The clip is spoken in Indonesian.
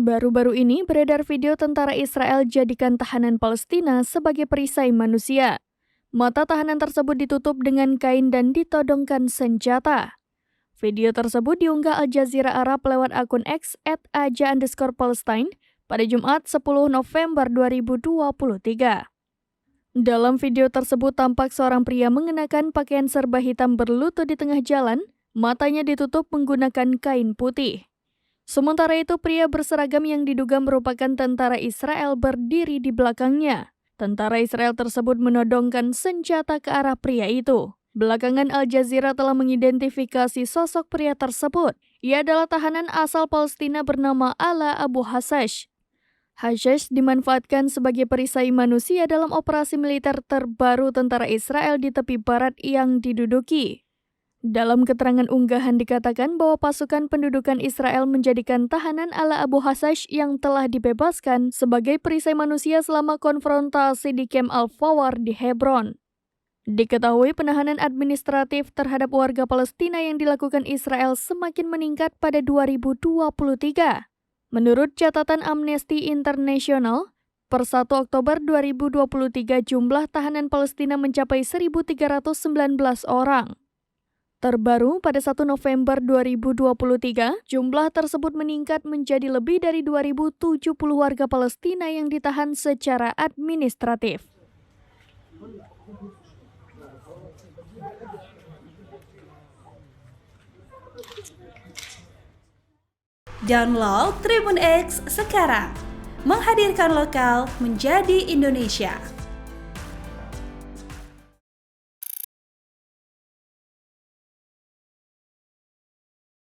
Baru-baru ini beredar video tentara Israel jadikan tahanan Palestina sebagai perisai manusia. Mata tahanan tersebut ditutup dengan kain dan ditodongkan senjata. Video tersebut diunggah Al Jazeera Arab lewat akun X @aja_Palestine pada Jumat 10 November 2023. Dalam video tersebut tampak seorang pria mengenakan pakaian serba hitam berlutut di tengah jalan, matanya ditutup menggunakan kain putih. Sementara itu, pria berseragam yang diduga merupakan tentara Israel berdiri di belakangnya. Tentara Israel tersebut menodongkan senjata ke arah pria itu. Belakangan Al Jazeera telah mengidentifikasi sosok pria tersebut. Ia adalah tahanan asal Palestina bernama Ala Abu Hassash. Hassash dimanfaatkan sebagai perisai manusia dalam operasi militer terbaru tentara Israel di tepi barat yang diduduki. Dalam keterangan unggahan dikatakan bahwa pasukan pendudukan Israel menjadikan tahanan Ala Abu Hassash yang telah dibebaskan sebagai perisai manusia selama konfrontasi di Camp Al-Fawar di Hebron. Diketahui penahanan administratif terhadap warga Palestina yang dilakukan Israel semakin meningkat pada 2023. Menurut catatan Amnesty International, per 1 Oktober 2023 jumlah tahanan Palestina mencapai 1.319 orang. Terbaru pada 1 November 2023, jumlah tersebut meningkat menjadi lebih dari 2.070 warga Palestina yang ditahan secara administratif. Download Tribun X sekarang, menghadirkan lokal menjadi Indonesia.